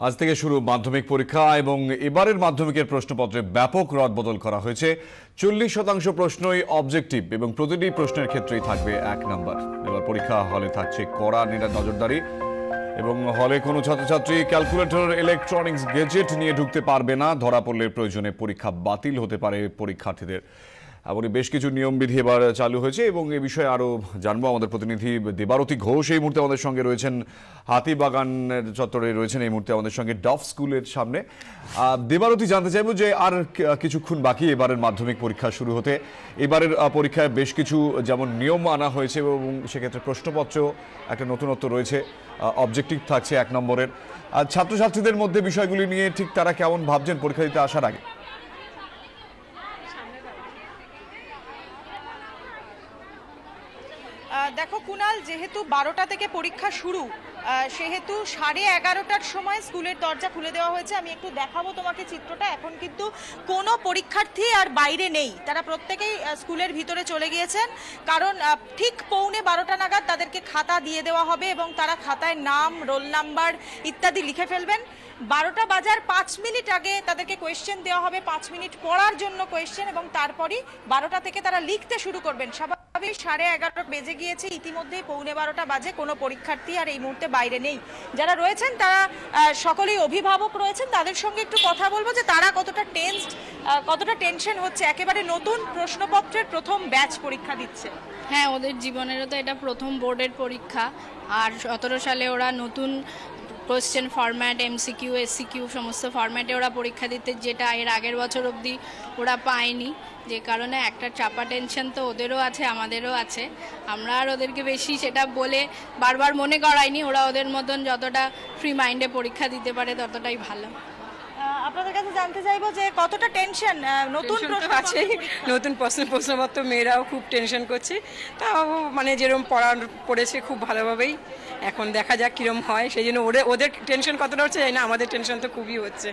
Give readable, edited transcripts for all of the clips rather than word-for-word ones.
আজ থেকে শুরু মাধ্যমিক পরীক্ষা এবং এবারের মাধ্যমিকের প্রশ্নপত্রে ব্যাপক রদবদল করা হয়েছে। 40% প্রশ্নই অবজেক্টিভ এবং প্রতিটি প্রশ্নের ক্ষেত্রেই থাকবে 1 নাম্বার। এবার পরীক্ষা হলে থাকছে কড়া নজরদারি এবং হলে কোনো ছাত্রছাত্রী ক্যালকুলেটর, ইলেকট্রনিক্স গেজেট নিয়ে ঢুকতে পারবে না। ধরা পড়লে প্রয়োজনে পরীক্ষা বাতিল হতে পারে পরীক্ষার্থীদের। এমনই বেশ কিছু নিয়মবিধি এবার চালু হয়েছে এবং এ বিষয়ে আরও জানবো। আমাদের প্রতিনিধি দেবারতী ঘোষ এই মুহূর্তে আমাদের সঙ্গে রয়েছেন, হাতিবাগানের চত্বরে রয়েছেন এই মুহূর্তে আমাদের সঙ্গে ডফ স্কুলের সামনে। দেবারতী, জানতে চাইবো যে আর কিছুক্ষণ বাকি এবারের মাধ্যমিক পরীক্ষা শুরু হতে। এবারের পরীক্ষায় বেশ কিছু যেমন নিয়ম আনা হয়েছে এবং সেক্ষেত্রে প্রশ্নপত্র একটা নতুনত্ব রয়েছে, অবজেক্টিভ থাকছে 1 নম্বরের। ছাত্রছাত্রীদের মধ্যে বিষয়গুলি নিয়ে ঠিক তারা কেমন ভাবছেন পরীক্ষা দিতে আসার আগে? দেখো কুনাল, যেহেতু 12টা থেকে পরীক্ষা শুরু, সেহেতু 11:30টার সময় স্কুলের দরজা খুলে দেওয়া হয়েছে। আমি একটু দেখাবো তোমাকে চিত্রটা। এখন কিন্তু কোনো পরীক্ষার্থী আর বাইরে নেই, তারা প্রত্যেকেই স্কুলের ভিতরে চলে গিয়েছেন, কারণ ঠিক 11:15 নাগাদ তাদেরকে খাতা দিয়ে দেওয়া হবে এবং তারা খাতায় নাম, রোল নাম্বার ইত্যাদি লিখে ফেলবেন। 12টা বাজার 5 মিনিট আগে তাদেরকে কোয়েশ্চেন দেওয়া হবে, 5 মিনিট পড়ার জন্য কোয়েশ্চেন, এবং তারপরই 12টা থেকে তারা লিখতে শুরু করবেন। স্বাভাবিক 11:30 বেজে গিয়েছে, ইতিমধ্যেই 11:15 বাজে। কোনো পরীক্ষার্থী আর এই মুহূর্তে বাইরে নেই। যারা রয়েছেন তারা সকলেই অভিভাবক রয়েছেন, তাদের সঙ্গে একটু কথা বলবো যে তারা কতটা টেনসড, কতটা টেনশন হচ্ছে। একেবারে নতুন প্রশ্নপত্রের প্রথম ব্যাচ পরীক্ষা দিচ্ছে। হ্যাঁ, ওদের জীবনেরও তো এটা প্রথম বোর্ডের পরীক্ষা। আর 17 সালে ওরা নতুন কোয়েশ্চেন ফরম্যাট, এমসিকিউ, এসসিকিউ সমস্ত ফরম্যাটে ওরা পরীক্ষা দিতে, যেটা এর আগের বছর অবধি ওরা পায়নি। যে কারণে একটা চাপা টেনশন তো ওদেরও আছে, আমাদেরও আছে। আমরা আর ওদেরকে বেশি সেটা বলে বারবার মনে করাইনি। ওরা ওদের মতন যতটা ফ্রি মাইন্ডে পরীক্ষা দিতে পারে ততটাই ভালো। আপনাদের কাছে জানতে চাইবো যে কতটা টেনশন, নতুন প্রশ্ন আছে, নতুন প্রশ্নপত্র মেয়েরাও খুব টেনশন করছে। তাও মানে যেরকম পড়েছে খুব ভালোভাবেই। এখন দেখা যাক কিরম হয়, সেই জন্য ওদের টেনশন কতটা হচ্ছে জানি না, আমাদের টেনশন তো খুবই হচ্ছে।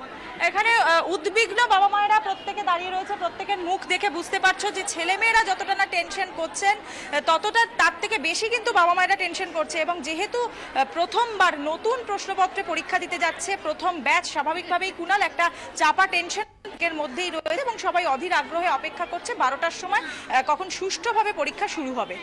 এখানে উদ্বিগ্ন বাবা মায়েরা প্রত্যেকে দাঁড়িয়ে রয়েছে। প্রত্যেকের মুখ দেখে বুঝতে পারছো যে ছেলেমেয়েরা যতটা না টেনশন করছেন, ততটা তার থেকে বেশি কিন্তু বাবা মায়েরা টেনশন করছে। এবং যেহেতু প্রথমবার নতুন প্রশ্নপত্রে পরীক্ষা দিতে যাচ্ছে প্রথম ব্যাচ, স্বাভাবিকভাবেই কুনাল একটা চাপা টেনশন এর মধ্যেই রয়েছে এবং সবাই অধীর আগ্রহে অপেক্ষা করছে 12টার সময় কখন সুষ্ঠুভাবে পরীক্ষা শুরু হবে।